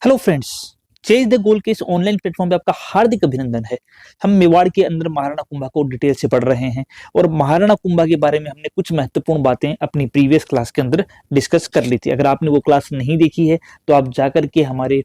Hello friends, chase the goal के इस online platform पे आपका हार्दिक अभिनंदन है। हम मेवाड़ के अंदर महाराणा कुंभा को डिटेल से पढ़ रहे हैं और महाराणा कुंभा के बारे में हमने कुछ महत्वपूर्ण बातें अपनी प्रीवियस क्लास के अंदर डिस्कस कर ली थी। अगर आपने वो क्लास नहीं देखी है तो आप जाकर के हमारे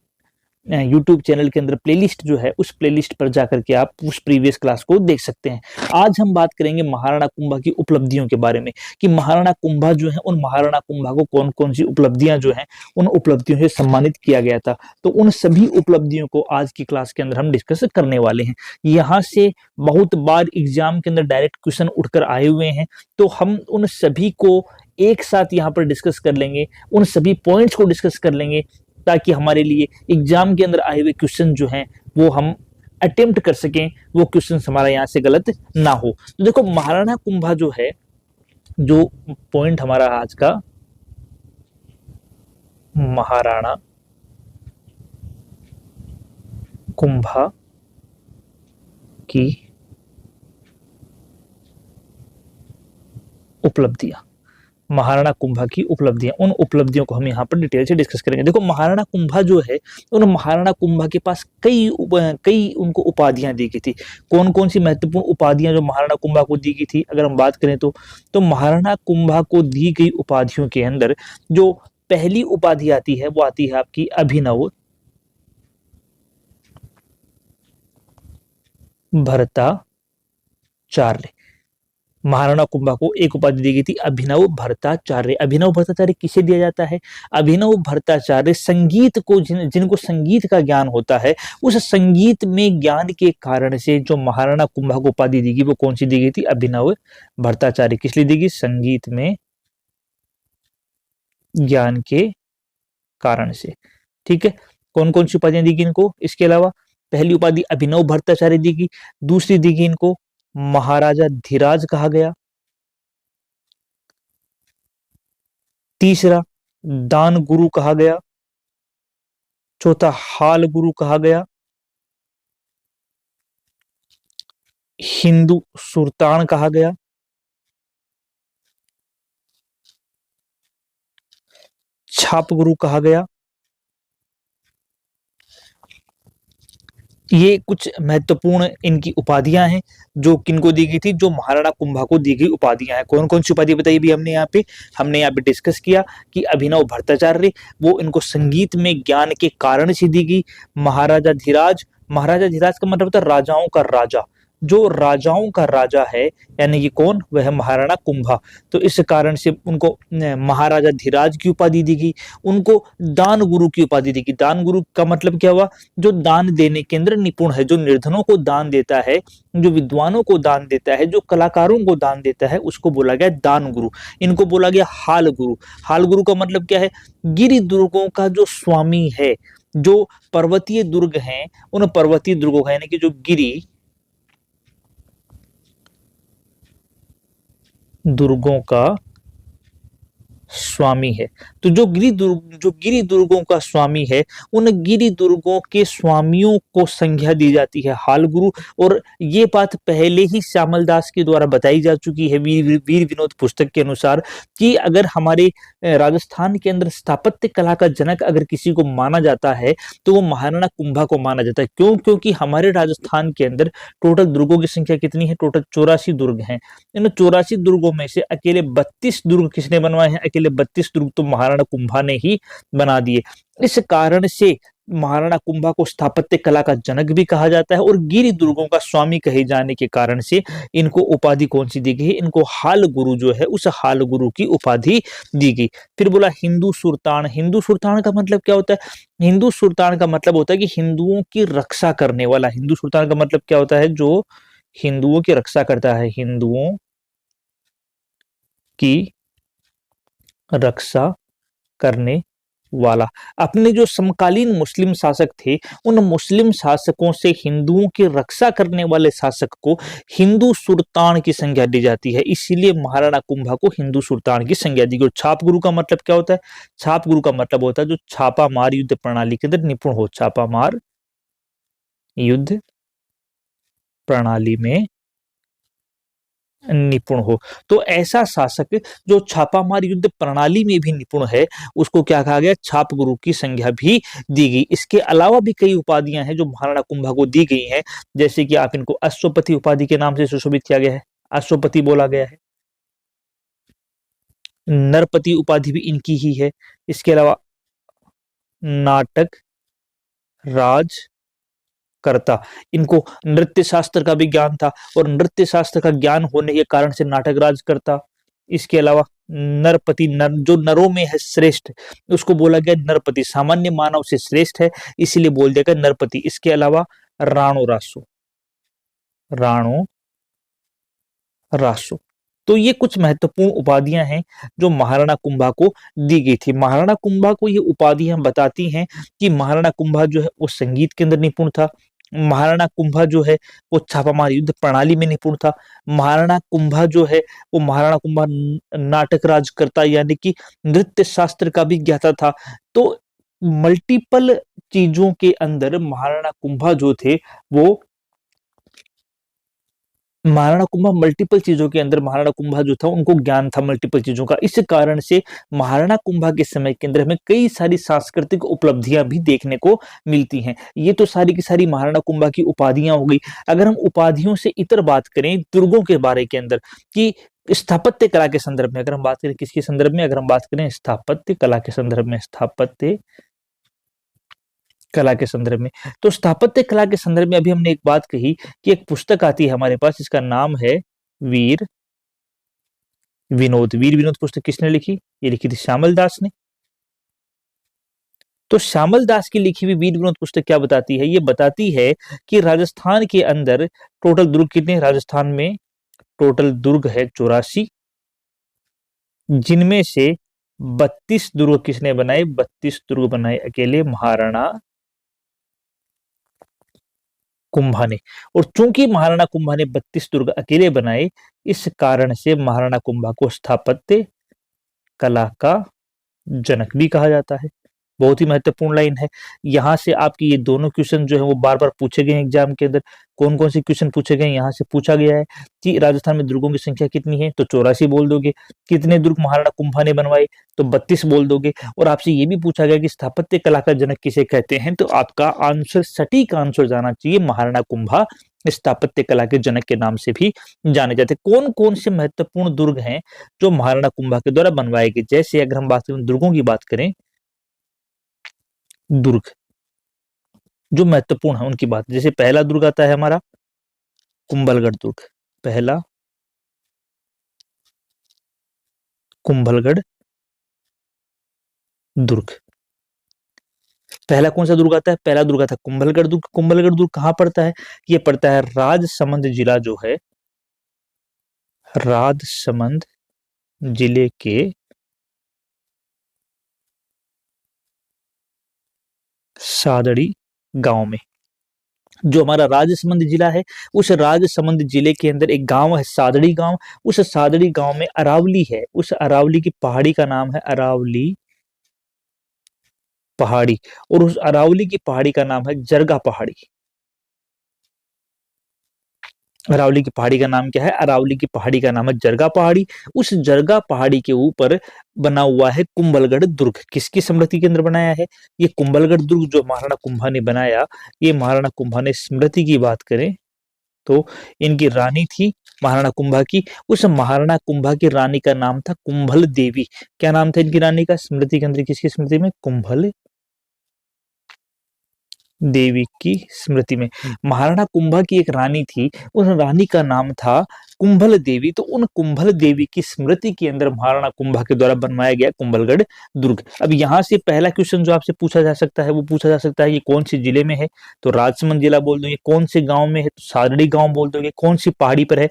यूट्यूब चैनल के अंदर प्लेलिस्ट जो है उस प्लेलिस्ट पर जाकर के आप उस प्रीवियस क्लास को देख सकते हैं। आज हम बात करेंगे महाराणा कुंभा की उपलब्धियों के बारे में कि महाराणा कुंभा जो है उन महाराणा कुंभा को कौन कौन सी उपलब्धियां जो हैं उन उपलब्धियों से सम्मानित किया गया था। तो उन सभी उपलब्धियों को आज की क्लास के अंदर हम डिस्कस करने वाले हैं। यहाँ से बहुत बार एग्जाम के अंदर डायरेक्ट क्वेश्चन उठकर आए हुए हैं, तो हम उन सभी को एक साथ यहाँ पर डिस्कस कर लेंगे, उन सभी पॉइंट्स को डिस्कस कर लेंगे ताकि हमारे लिए एग्जाम के अंदर आए हुए क्वेश्चन जो हैं वो हम अटेम्प्ट कर सकें, वो क्वेश्चन हमारा यहाँ से गलत ना हो। तो देखो महाराणा कुंभा जो है, जो पॉइंट हमारा आज का महाराणा कुंभा की उपलब्धियां, महाराणा कुंभा की उपलब्धियां, उन उपलब्धियों को हम यहाँ पर डिटेल से डिस्कस करेंगे। देखो महाराणा कुंभा जो है, उन महाराणा कुंभा के पास कई उनको उपाधियां दी गई थी। कौन कौन सी महत्वपूर्ण उपाधियां जो महाराणा कुंभा को दी गई थी अगर हम बात करें तो महाराणा कुंभा को दी गई उपाधियों के अंदर जो पहली उपाधि आती है वो आती है आपकी अभिनव भरताचार्य। महाराणा कुंभा को एक उपाधि दी गई थी अभिनव भरताचार्य। अभिनव भरताचार्य किसे दिया जाता है? अभिनव भरताचार्य संगीत को जिनको संगीत का ज्ञान होता है, उस संगीत में ज्ञान के कारण से जो महाराणा कुंभा को उपाधि दी गई वो कौन सी दी गई थी? अभिनव भरताचार्य। किस लिए दी गई? संगीत में ज्ञान के कारण से। ठीक है, कौन कौन सी उपाधियां दी गई इनको? इसके अलावा पहली उपाधि अभिनव भट्टाचार्य दी गई, दूसरी दी गई इनको महाराजा धीराज कहा गया, तीसरा दान गुरु कहा गया, चौथा हाल गुरु कहा गया, हिंदू सुल्तान कहा गया, छाप गुरु कहा गया। ये कुछ महत्वपूर्ण इनकी उपाधियां हैं जो किनको दी गई थी, जो महाराणा कुंभा को दी गई उपाधियां हैं। कौन कौन सी उपाधि बताई भी हमने यहाँ पे डिस्कस किया कि अभिनव भट्टाचार्य वो इनको संगीत में ज्ञान के कारण से दी गई। महाराजा धीराज, महाराजा धीराज का मतलब होता है राजाओं का राजा, जो राजाओं का राजा है यानी कि कौन? वह महाराणा कुंभा। तो इस कारण से उनको महाराजा धीराज की उपाधि दी गई। उनको दान गुरु की उपाधि दी गई। दान गुरु का मतलब क्या हुआ? जो दान देने के अंदर निपुण है, जो निर्धनों को दान देता है, जो विद्वानों को दान देता है, जो कलाकारों को दान देता है, उसको बोला गया दान गुरु। इनको बोला गया हाल गुरु। हाल गुरु का मतलब क्या है? गिरि दुर्गों का जो स्वामी है, जो पर्वतीय दुर्ग हैं उन पर्वतीय दुर्गों का यानी कि जो गिरि दुर्गों का स्वामी है। तो जो गिरि दुर्गों का स्वामी है, उन गिरि दुर्गों के स्वामियों को संज्ञा दी जाती है हाल गुरु। और ये बात पहले ही श्यामल दास के द्वारा बताई जा चुकी है वीर विनोद पुस्तक के अनुसार कि अगर हमारे राजस्थान के अंदर स्थापत्य कला का जनक अगर किसी को माना जाता है तो वो महाराणा कुंभा को माना जाता है। क्यों? क्योंकि हमारे राजस्थान के अंदर टोटल दुर्गों की संख्या कितनी है? टोटल 84 दुर्ग हैं। इन 84 दुर्गों में से अकेले 32 दुर्ग किसने बनवाए हैं? अकेले 32 दुर्ग तो महाराणा कुंभा ने ही बना दिए। इस कारण से महाराणा कुंभा को स्थापत्य कला का जनक भी कहा जाता है और गिरि दुर्गों का स्वामी कहे जाने के कारण से इनको उपाधि कौन सी दी गई? इनको हाल गुरु जो है उस हाल गुरु की उपाधि दी गई। फिर बोला हिंदू सुल्तान। हिंदू सुल्तान का मतलब क्या होता है? हिंदू सुल्तान का मतलब होता है कि हिंदुओं की रक्षा करने वाला। हिंदू सुल्तान का मतलब क्या होता है? जो हिंदुओं की रक्षा करता है, हिंदुओं की रक्षा करने वाला। अपने जो समकालीन मुस्लिम शासक थे उन मुस्लिम शासकों से हिंदुओं की रक्षा करने वाले शासक को हिंदू सुल्तान की संज्ञा दी जाती है। इसीलिए महाराणा कुंभा को हिंदू सुल्तान की संज्ञा दी गई। छाप गुरु का मतलब क्या होता है? छाप गुरु का मतलब होता है जो छापामार युद्ध प्रणाली के अंदर निपुण हो। छापामार युद्ध प्रणाली में निपुण हो। तो ऐसा शासक जो छापामार युद्ध प्रणाली में भी निपुण है, उसको क्या कहा गया? छाप गुरु की संज्ञा भी दी गई। इसके अलावा भी कई उपाधियां हैं जो महाराणा कुंभा को दी गई हैं, जैसे कि आप इनको अश्वपति उपाधि के नाम से सुशोभित किया गया है, अश्वपति बोला गया है। नरपति उपाधि भी इनकी ही है। इसके अलावा नाटक राज करता, इनको नृत्य शास्त्र का भी ज्ञान था और नृत्य शास्त्र का ज्ञान होने के कारण से नाटक राज करता। इसके अलावा नरपति, नर जो नरों में है श्रेष्ठ, उसको बोला गया नरपति, सामान्य मानव से श्रेष्ठ है इसीलिए बोल दिया गया नरपति। इसके अलावा राणो रासो, राणो रासो। तो ये कुछ महत्वपूर्ण उपाधियां हैं जो महाराणा कुंभा को दी गई थी। महाराणा कुंभा को ये उपाधियां बताती हैं कि महाराणा कुंभा जो है वो संगीत के अंदर निपुण था, महाराणा कुंभा जो है वो छापामार युद्ध प्रणाली में निपुण था, महाराणा कुंभा जो है वो महाराणा कुंभा नाटक राज करता यानी कि नृत्य शास्त्र का भी ज्ञाता था। तो मल्टीपल चीजों के अंदर महाराणा कुंभा जो थे वो महाराणा कुंभा मल्टीपल चीजों के अंदर महाराणा कुंभा जो था उनको ज्ञान था मल्टीपल चीजों का। इस कारण से महाराणा कुंभा के समय के अंदर हमें कई सारी सांस्कृतिक उपलब्धियां भी देखने को मिलती हैं। ये तो सारी की सारी महाराणा कुंभा की उपाधियां हो गई। अगर हम उपाधियों से इतर बात करें दुर्गों के बारे के अंदर कि स्थापत्य कला के संदर्भ में, अगर हम बात करें किसके संदर्भ में, अगर हम बात करें स्थापत्य कला के संदर्भ में, स्थापत्य कला के संदर्भ में, तो स्थापत्य कला के संदर्भ में अभी हमने एक बात कही कि एक पुस्तक आती है हमारे पास, इसका नाम है वीर विनोद। वीर विनोद पुस्तक किसने लिखी? ये लिखी थी श्यामल दास ने। तो श्यामल दास की लिखी हुई वीर विनोद पुस्तक क्या बताती है? ये बताती है कि राजस्थान के अंदर टोटल दुर्ग कितने हैं? राजस्थान में टोटल दुर्ग है 84, जिनमें से 32 दुर्ग किसने बनाए? 32 दुर्ग बनाए अकेले महाराणा कुंभा ने। और चूंकि महाराणा कुंभा ने 32 दुर्ग अकेले बनाए, इस कारण से महाराणा कुंभा को स्थापत्य कला का जनक भी कहा जाता है। बहुत ही महत्वपूर्ण लाइन है। यहाँ से आपकी ये दोनों क्वेश्चन जो है वो बार बार पूछे गए एग्जाम के अंदर। कौन कौन से क्वेश्चन पूछे गए? यहाँ से पूछा गया है कि राजस्थान में दुर्गों की संख्या कितनी है, तो 84 बोल दोगे। कितने दुर्ग महाराणा कुंभा ने बनवाए, तो 32 बोल दोगे। और आपसे ये भी पूछा गया कि स्थापत्य कला का जनक किसे कहते हैं, तो आपका आंसर, सटीक आंसर जाना चाहिए महाराणा कुंभा स्थापत्य कला के जनक के नाम से भी जाने जाते। कौन कौन से महत्वपूर्ण दुर्ग हैं जो महाराणा कुंभा के द्वारा बनवाए गए? जैसे अगर हम बात करें दुर्गों की बात करें, दुर्ग जो महत्वपूर्ण है उनकी बात, जैसे पहला दुर्ग आता है हमारा कुंभलगढ़ दुर्ग। पहला कुंभलगढ़ दुर्ग। पहला कौन सा दुर्ग आता है? पहला दुर्ग आता है कुंभलगढ़ दुर्ग। कुंभलगढ़ दुर्ग कहां पड़ता है? ये पड़ता है राजसमंद जिला जो है, राजसमंद जिले के सादड़ी गांव में। जो हमारा राजसमंद जिला है, उस राजसमंद जिले के अंदर एक गांव है सादड़ी गांव। उस सादड़ी गांव में अरावली है, उस अरावली की पहाड़ी का नाम है अरावली पहाड़ी, और उस अरावली की पहाड़ी का नाम है जरगा पहाड़ी। अरावली की पहाड़ी का नाम क्या है? अरावली की पहाड़ी का नाम है जरगा पहाड़ी। उस जरगा पहाड़ी के ऊपर बना हुआ है कुंभलगढ़ दुर्ग। किसकी स्मृति के अंदर बनाया है? ये कुंभलगढ़ दुर्ग जो महाराणा कुंभा ने बनाया, ये महाराणा कुंभा ने स्मृति की बात करें तो इनकी रानी थी महाराणा कुंभा की। उस महाराणा कुंभा की रानी का नाम था कुंभल देवी। क्या नाम था इनकी रानी का स्मृति के अंदर? किसकी स्मृति में? कुंभल देवी की स्मृति में। महाराणा कुंभा की एक रानी थी, उस रानी का नाम था कुंभल देवी। तो उन कुंभल देवी की स्मृति के अंदर महाराणा कुंभा के द्वारा बनवाया गया कुंभलगढ़ दुर्ग। अब यहाँ से पहला क्वेश्चन जो आपसे पूछा जा सकता है वो पूछा जा सकता है ये कौन सी जिले में है, तो राजसमंद जिला बोल दोगे। कौन से गांव में है, तो सादड़ी गांव बोल दोगे। कौन सी पहाड़ी पर है,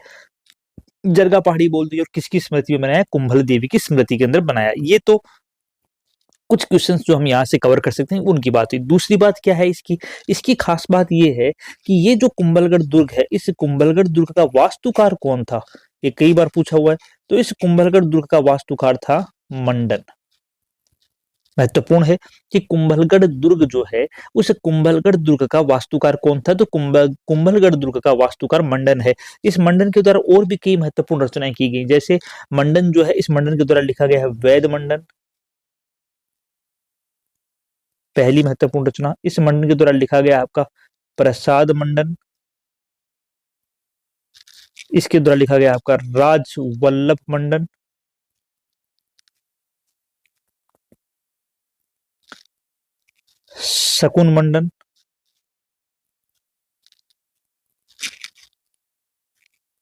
जरगा पहाड़ी बोल दोगे। और किसकी स्मृति में बनाया? कुंभल देवी की स्मृति के अंदर बनाया। ये तो कुछ क्वेश्चंस जो हम यहाँ से कवर कर सकते हैं उनकी बात हुई। दूसरी बात क्या है इसकी? इसकी खास बात ये है कि ये जो कुंभलगढ़ दुर्ग है, इस कुंभलगढ़ दुर्ग का वास्तुकार कौन था? ये कई बार पूछा हुआ है। तो इस कुंभलगढ़ दुर्ग का वास्तुकार था मंडन। महत्वपूर्ण है कि कुंभलगढ़ दुर्ग जो है, उस कुंभलगढ़ दुर्ग का वास्तुकार कौन था? तो कुंभलगढ़ दुर्ग का वास्तुकार मंडन है। इस मंडन के द्वारा और भी कई महत्वपूर्ण रचनाएं की गई, जैसे मंडन जो है, इस मंडन के द्वारा लिखा गया है वैद मंडन, पहली महत्वपूर्ण रचना। इस मंडन के द्वारा लिखा गया आपका प्रसाद मंडन, इसके द्वारा लिखा गया आपका राज वल्लभ मंडन, शकुन मंडन,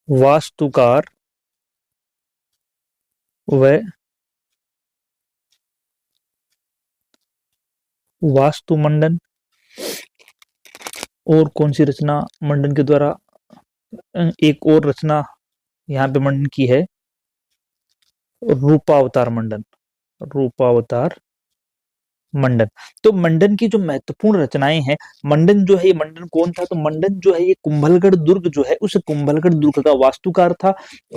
वास्तुकार व वास्तु मंडन। और कौन सी रचना मंडन के द्वारा, एक और रचना यहाँ पे मंडन की है, रूपावतार मंडन, रूपावतार मंडन। तो मंडन की जो महत्वपूर्ण रचनाएं हैं, मंडन जो है, ये मंडन कौन था? तो मंडन जो है, ये कुंभलगढ़ दुर्ग जो है, उस कुंभलगढ़ दुर्ग का वास्तुकार था।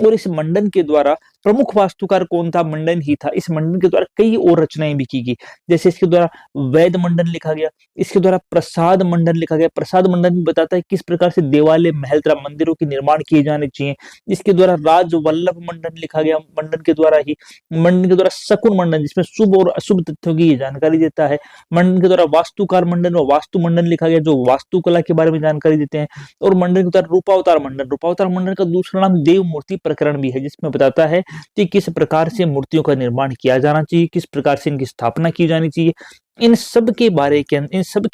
और इस मंडन के द्वारा प्रमुख वास्तुकार कौन था? मंडन ही था। इस मंडन के द्वारा कई और रचनाएं भी की गई, जैसे इसके द्वारा वैद मंडन लिखा गया, इसके द्वारा प्रसाद मंडन लिखा गया। प्रसाद मंडन भी बताता है किस प्रकार से देवालय, महल तथा मंदिरों के निर्माण किए जाने चाहिए। इसके द्वारा राज वल्लभ मंडन लिखा गया, मंडन के द्वारा ही। मंडन के द्वारा शकुन मंडन, जिसमें शुभ और अशुभ तथ्यों की जानकारी देता है। मंडन के द्वारा वास्तुकार मंडन और वास्तु मंडन लिखा गया, जो वास्तुकला के बारे में जानकारी देते हैं। और मंडन के द्वारा रूपावतार मंडन, रूपावतार मंडन का दूसरा नाम देव मूर्ति प्रकरण भी है, जिसमें बताता है कि किस प्रकार से मूर्तियों का निर्माण किया जाना चाहिए, किस प्रकार से इनकी स्थापना की जानी चाहिए। इन सब के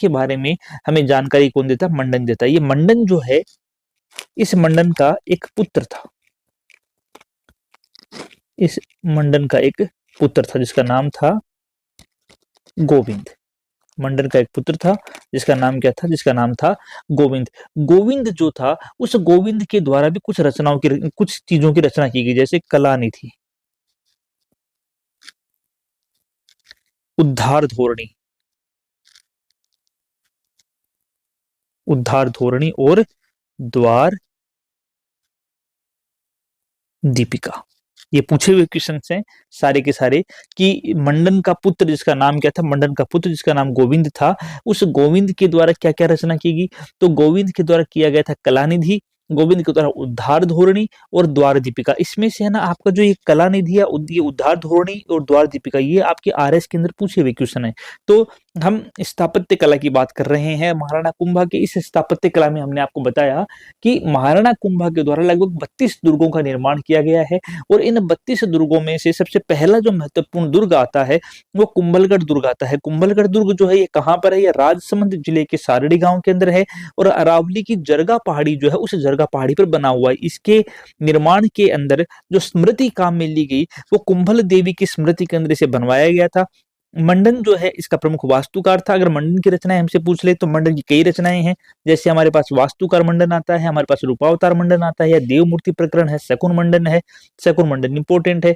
बारे में हमें जानकारी कौन देता है? मंडन देता है। ये मंडन जो है, इस मंडन का एक पुत्र था, इस मंडन का एक पुत्र था जिसका नाम था गोविंद। मंडन का एक पुत्र था जिसका नाम क्या था? जिसका नाम था गोविंद। गोविंद जो था, उस गोविंद के द्वारा भी कुछ रचनाओं की, कुछ चीजों की रचना की गई, जैसे कलानिधि, उद्धार धोरणी, उद्धार धोरणी और द्वार दीपिका। ये पूछे हुए क्वेश्चन हैं सारे के सारे, कि मंडन का पुत्र जिसका नाम क्या था? मंडन का पुत्र जिसका नाम गोविंद था, उस गोविंद के द्वारा क्या क्या रचना की गई? तो गोविंद के द्वारा किया गया था कलानिधि, गोविंद के द्वारा उद्धार धोरणी और द्वार दीपिका। इसमें से है ना, आपका जो ये कलानिधि है, ये उद्धार धोरणी और द्वार दीपिका, ये आपके आरएस के अंदर पूछे हुए क्वेश्चन है। तो हम स्थापत्य कला की बात कर रहे हैं महाराणा कुंभा के। इस स्थापत्य कला में हमने आपको बताया कि महाराणा कुंभा के द्वारा लगभग 32 दुर्गों का निर्माण किया गया है। और इन 32 दुर्गों में से सबसे पहला जो महत्वपूर्ण दुर्ग आता है, वो कुंभलगढ़ दुर्ग आता है। कुंभलगढ़ दुर्ग जो है, ये कहाँ पर है? ये राजसमंद जिले के सारडी गांव के अंदर है। और अरावली की जरगा पहाड़ी जो है, उस जरगा पहाड़ी पर बना हुआ है। इसके निर्माण के अंदर जो स्मृति काम में ली गई, वो कुंभल देवी की स्मृति के अंदर इसे बनवाया गया था। मंडन जो है, इसका प्रमुख वास्तुकार था। अगर मंडन की रचनाएं हमसे पूछ ले, तो मंडन की कई रचनाएं हैं, जैसे हमारे पास वास्तुकार मंडन आता है, हमारे पास रूपावतार मंडन आता है, या देव मूर्ति प्रकरण है, शकुन मंडन है, शकुन मंडन इंपोर्टेंट है।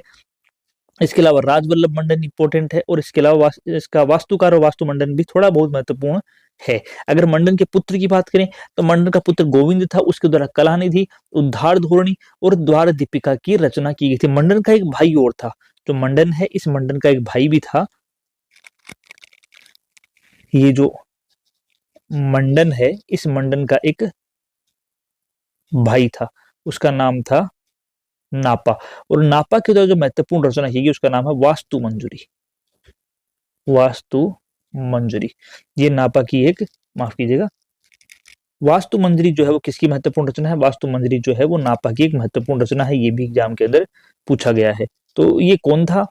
इसके अलावा राजवल्लभ मंडन इंपोर्टेंट है। और इसके अलावा इसका वास्तुकार और वास्तु मंडन भी थोड़ा बहुत महत्वपूर्ण है। अगर मंडन के पुत्र की बात करें, तो मंडन का पुत्र गोविंद था, उसके द्वारा कलानिधि, उद्धार धोरणी और द्वार दीपिका की रचना की गई थी। मंडन का एक भाई और था, जो मंडन है, इस मंडन का एक भाई भी था। ये जो मंडन है, इस मंडन का एक भाई था, उसका नाम था नापा। और नापा के द्वारा जो महत्वपूर्ण रचना की गई, उसका नाम है वास्तु मंजरी, वास्तु मंजरी। ये नापा की एक, माफ कीजिएगा, वास्तु मंजरी जो है वो किसकी महत्वपूर्ण रचना है? वास्तु मंजरी जो है वो नापा की एक महत्वपूर्ण रचना है। ये भी एग्जाम के अंदर पूछा गया है। तो ये कौन था?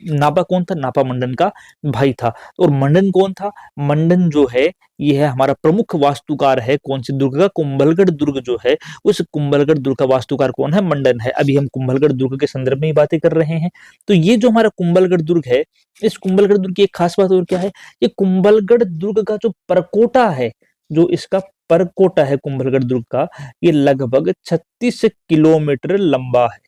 नापा कौन था? नापा मंडन का भाई था। और मंडन कौन था? मंडन जो है, ये है हमारा प्रमुख वास्तुकार है। कौन सी दुर्ग का? कुंभलगढ़ दुर्ग जो है, उस कुंभलगढ़ दुर्ग का वास्तुकार कौन है? मंडन है। अभी हम कुंभलगढ़ दुर्ग के संदर्भ में ही बातें कर रहे हैं। तो ये जो हमारा कुंभलगढ़ दुर्ग है, इस कुंभलगढ़ दुर्ग की एक खास बात और क्या है? ये कुंभलगढ़ दुर्ग का जो परकोटा है, जो इसका परकोटा है कुंभलगढ़ दुर्ग का, ये लगभग 36 किलोमीटर लंबा है।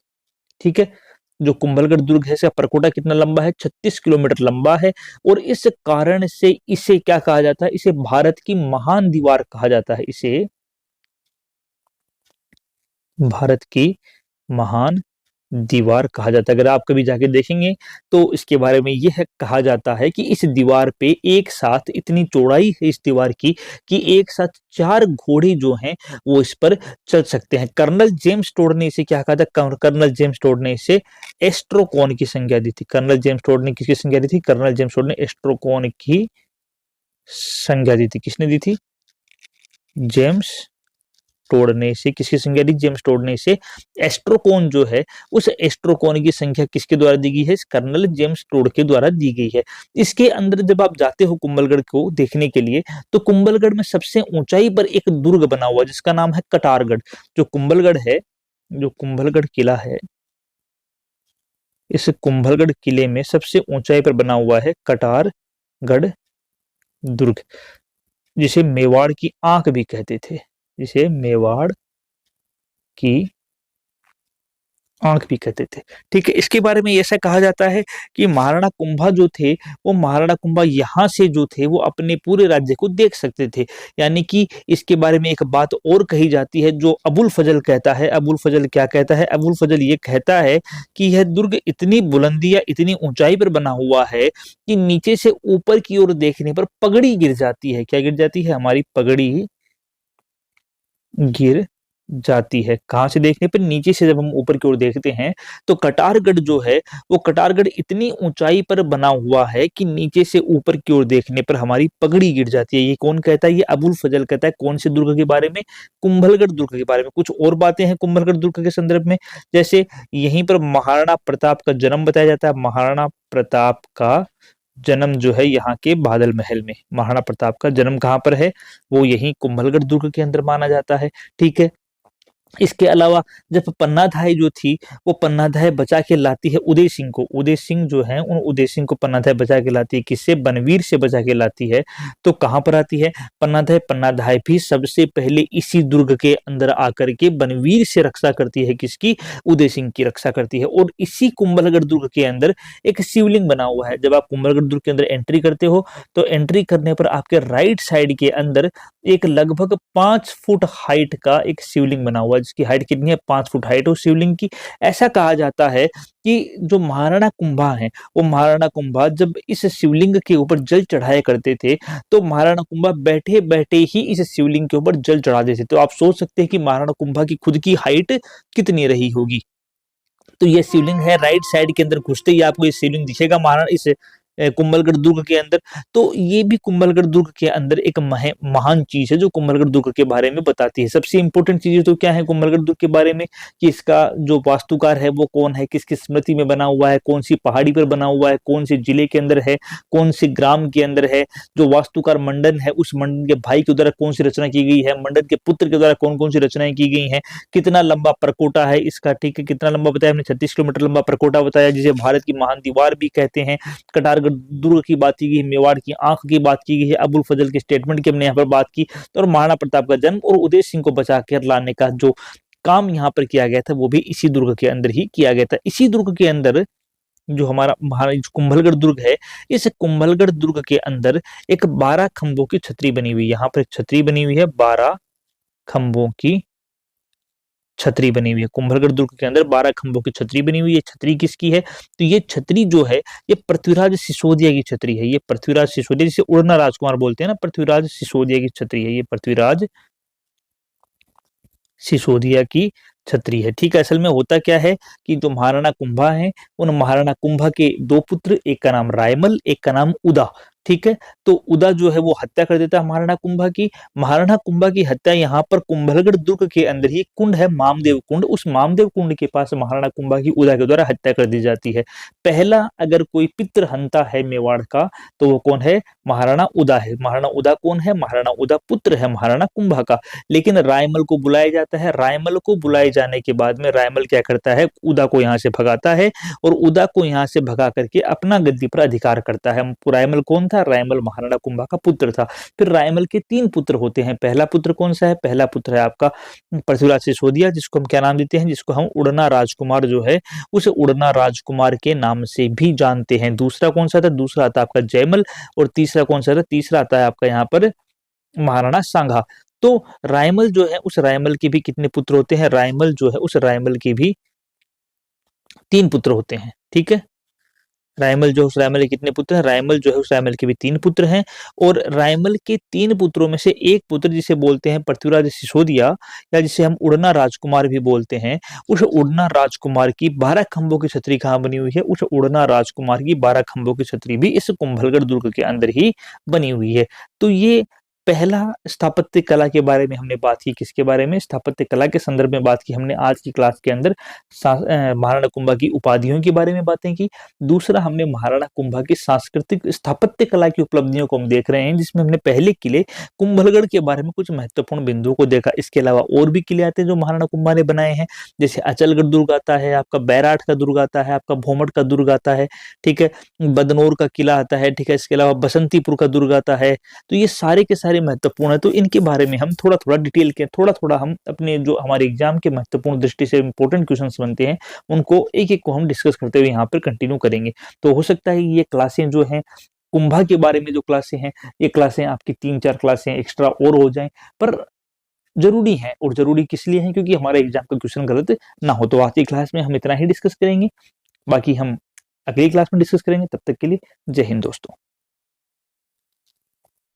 ठीक है, जो कुंभलगढ़ दुर्ग है, इसका परकोटा कितना लंबा है? 36 किलोमीटर लंबा है। और इस कारण से इसे क्या कहा जाता है? इसे भारत की महान दीवार कहा जाता है। इसे भारत की महान दीवार कहा जाता है। अगर आप कभी जाके देखेंगे तो इसके बारे में यह कहा जाता है कि इस दीवार पे एक साथ इतनी चौड़ाई है इस दीवार की कि एक साथ 4 घोड़े जो हैं वो इस पर चल सकते हैं। कर्नल जेम्स टोड ने इसे क्या कहा था? कर्नल जेम्स टोड ने इसे एस्ट्रोकोन की संज्ञा दी थी। कर्नल जेम्स टोड ने किसकी संज्ञा दी थी? कर्नल जेम्स टोड ने एस्ट्रोकोन की संज्ञा दी थी। किसने दी थी? जेम्स टोड ने इसे किसकी संज्ञा दी? जेम्स टोड ने इसे एस्ट्रोकोन जो है उस एस्ट्रोकोन की संख्या किसके द्वारा दी गई है? कर्नल जेम्स टोड के द्वारा दी गई है। इसके अंदर जब आप जाते हो कुंभलगढ़ को देखने के लिए तो कुंभलगढ़ में सबसे ऊंचाई पर एक दुर्ग बना हुआ जिसका नाम है कटारगढ़। जो कुंभलगढ़ है, जो कुंभलगढ़ किला है, इस कुंभलगढ़ किले में सबसे ऊंचाई पर बना हुआ है कटारगढ़ दुर्ग, जिसे मेवाड़ की आंख भी कहते थे, जिसे मेवाड़ की आंख भी कहते थे। ठीक है, इसके बारे में ऐसा कहा जाता है कि महाराणा कुंभा जो थे वो महाराणा कुंभा यहाँ से जो थे वो अपने पूरे राज्य को देख सकते थे। यानी कि इसके बारे में एक बात और कही जाती है जो अबुल फजल कहता है। अबुल फजल क्या कहता है? अबुल फजल ये कहता है कि यह दुर्ग इतनी बुलंदी या इतनी ऊंचाई पर बना हुआ है कि नीचे से ऊपर की ओर देखने पर पगड़ी गिर जाती है। क्या गिर जाती है? हमारी पगड़ी गिर जाती है। कहाँ से देखने पर? नीचे से जब हम ऊपर की ओर देखते हैं तो कटारगढ़ जो है वो कटारगढ़ इतनी ऊंचाई पर बना हुआ है कि नीचे से ऊपर की ओर देखने पर हमारी पगड़ी गिर जाती है। ये कौन कहता है? ये अबुल फजल कहता है। कौन से दुर्ग के बारे में? कुंभलगढ़ दुर्ग के बारे में। कुछ और बातें हैं कुंभलगढ़ दुर्ग के संदर्भ में, जैसे यहीं पर महाराणा प्रताप का जन्म बताया जाता है। महाराणा प्रताप का जन्म जो है यहाँ के बादल महल में। महाराणा प्रताप का जन्म कहाँ पर है? वो यही कुंभलगढ़ दुर्ग के अंदर माना जाता है। ठीक है, इसके अलावा जब पन्नाधाय जो थी वो पन्नाधाय बचा के लाती है उदय सिंह को। उदय सिंह जो है उन उदय सिंह को पन्नाधाय बचा के लाती है। किससे? बनवीर से बचा के लाती है। तो कहां पर आती है पन्नाधाय? पन्नाधाय भी सबसे पहले इसी दुर्ग के अंदर आकर के बनवीर से रक्षा करती है। किसकी? उदय सिंह की रक्षा करती है। और इसी कुंभलगढ़ दुर्ग के अंदर एक शिवलिंग बना हुआ है। जब आप कुंभलगढ़ दुर्ग के अंदर एंट्री करते हो तो एंट्री करने पर आपके राइट साइड के अंदर एक लगभग 5 फुट हाइट का एक शिवलिंग बना हुआ है, जिसकी हाइट कितनी है? 5 फुट हाइट है उस शिवलिंग की। ऐसा कहा जाता है कि जो महाराणा कुंभा है वो महाराणा कुंभा जब इस शिवलिंग के ऊपर जल चढ़ाया करते थे तो महाराणा कुंभा बैठे बैठे ही इस शिवलिंग के ऊपर जल चढ़ा देते थे। तो आप सोच सकते हैं कि महाराणा कुंभा की खुद की हाइट कितनी रही होगी। तो ये शिवलिंग है, राइट साइड के अंदर घुसते ही आपको ये शिवलिंग दिखेगा महाराणा इस कुंभलगढ़ दुर्ग के अंदर। तो ये भी कुंभलगढ़ दुर्ग के अंदर एक महान चीज है जो कुंभलगढ़ दुर्ग के बारे में बताती है। सबसे इंपॉर्टेंट चीजें तो क्या है कुंभलगढ़ दुर्ग के बारे में कि इसका जो वास्तुकार है वो कौन है, किसकी स्मृति में बना हुआ है, कौन सी पहाड़ी पर बना हुआ है, कौन से जिले के अंदर है, कौन से ग्राम के अंदर है, जो वास्तुकार मंडन है उस मंडन के भाई के द्वारा कौन सी रचना की गई है, मंडन के पुत्र के द्वारा कौन कौन सी रचनाएं की गई हैं, कितना लंबा प्रकोटा है इसका। ठीक है, कितना लंबा बताया हमने? 36 किलोमीटर लंबा प्रकोटा बताया, जिसे भारत की महान दीवार भी कहते हैं। कटारगढ़ दुर्ग की बात की गई, मेवाड़ की आंख की बात की गई है, अबुल फजल के स्टेटमेंट की हमने यहाँ पर बात की। तो और महाराणा प्रताप का जन्म और उदय सिंह को बचा कर लाने का जो काम यहाँ पर किया गया था वो भी इसी दुर्ग के अंदर ही किया गया था। इसी दुर्ग के अंदर जो हमारा कुंभलगढ़ दुर्ग है, इस कुंभलगढ़ दुर्ग के अंदर एक 12 खंभों की छतरी बनी हुई है। यहाँ पर एक छतरी बनी हुई है, 12 खंभों की छतरी बनी हुई है। कुंभलगढ़ दुर्ग के अंदर 12 खंभों की छतरी बनी हुई है। छतरी किसकी है? तो ये छतरी जो है ये पृथ्वीराज सिसोदिया की छतरी है। ये पृथ्वीराज सिसोदिया, जिसे उड़ना राजकुमार बोलते हैं ना, पृथ्वीराज सिसोदिया की छतरी है। ये पृथ्वीराज सिसोदिया की छतरी है। ठीक है, असल में होता क्या है कि जो महाराणा कुंभा है उन महाराणा कुंभा के 2 पुत्र, एक का नाम रायमल, एक का नाम उदा। ठीक है, तो उदा जो है वो हत्या कर देता है महाराणा कुंभा की। महाराणा कुंभा की हत्या यहाँ पर कुंभलगढ़ दुर्ग के अंदर ही कुंड है मामदेव कुंड, उस मामदेव कुंड के पास महाराणा कुंभा की उदा के द्वारा हत्या कर दी जाती है। पहला अगर कोई पितृहंता है मेवाड़ का तो वो कौन है? महाराणा उदा है। महाराणा उदा कौन है? महाराणा उदा पुत्र है महाराणा कुंभा का। लेकिन रायमल को बुलाया जाता है। रायमल को बुलाए जाने के बाद में रायमल क्या करता है? उदा को यहाँ से भगाता है और उदा को यहाँ से भगा करके अपना गद्दी पर अधिकार करता है। रायमल कौन था? रायमल महाराणा कुंभा का पुत्र था। फिर रायमल के 3 पुत्र होते हैं। पहला पुत्र कौन सा है? पहला पुत्र है आपका पृथ्वीराज सिसोदिया, जिसको हम क्या नाम देते हैं? जिसको हम उड़ना राजकुमार जो है उस उड़ना राजकुमार के नाम से भी जानते हैं। दूसरा कौन सा था? दूसरा आता आपका जयमल। और तीसरा कौन सा था? तीसरा आता है आपका यहाँ पर महाराणा सांगा। तो रायमल जो है उस रायमल के भी कितने पुत्र होते हैं? रायमल जो है उस रायमल के भी 3 पुत्र होते हैं, ठीक है। रायमल जो है उस रायमल के कितने पुत्र हैं? रायमल जो है उस रायमल के भी 3 पुत्र हैं और रायमल के 3 पुत्रों में से एक पुत्र जिसे बोलते हैं पृथ्वीराज सिसोदिया या जिसे हम उड़ना राजकुमार भी बोलते हैं, उस उड़ना राजकुमार की 12 खंभों की छतरी कहाँ बनी हुई है? उस उड़ना राजकुमार की 12 खंभों की छतरी भी इस कुंभलगढ़ दुर्ग के अंदर ही बनी हुई है। तो ये पहला स्थापत्य कला के बारे में हमने बात की, किसके बारे में? स्थापत्य कला के संदर्भ में बात की हमने आज की क्लास के अंदर महाराणा कुंभा की उपाधियों के बारे में बातें की। दूसरा हमने महाराणा कुंभा की सांस्कृतिक स्थापत्य कला की उपलब्धियों को हम देख रहे हैं, जिसमें हमने पहले किले कुंभलगढ़ के बारे में कुछ महत्वपूर्ण बिंदुओं को देखा। इसके अलावा और भी किले आते हैं जो महाराणा कुंभा ने बनाए हैं, जैसे अचलगढ़ दुर्ग आता है, आपका बैराठ का दुर्ग आता है, आपका भोमट का दुर्ग आता है, ठीक है, बदनौर का किला आता है, ठीक है, इसके अलावा बसंतीपुर का दुर्ग आता है। तो ये सारे के सारे महत्वपूर्ण है, तो इनके बारे में हम थोड़ा-थोड़ा डिटेल के थोड़ा-थोड़ा हम अपने जो हमारे एग्जाम के महत्वपूर्ण दृष्टि से इंपॉर्टेंट क्वेश्चंस बनते हैं, उनको एक-एक को हम डिस्कस करते हुए यहाँ पर कंटिन्यू करेंगे। तो हो सकता है ये क्लासें जो हैं, कुंभा के बारे में जो क्लासें हैं, ये क्लासें आपकी 3-4 क्लासें एक्स्ट्रा और हो जाएँ, पर ज़रूरी हैं और ज़रूरी किस लिए हैं? क्योंकि हमारा एग्जाम का क्वेश्चन गलत ना हो। तो आज की क्लास में हम इतना ही डिस्कस करेंगे, बाकी हम अगली क्लास में डिस्कस करेंगे। तब तक के लिए जय हिंद दोस्तों।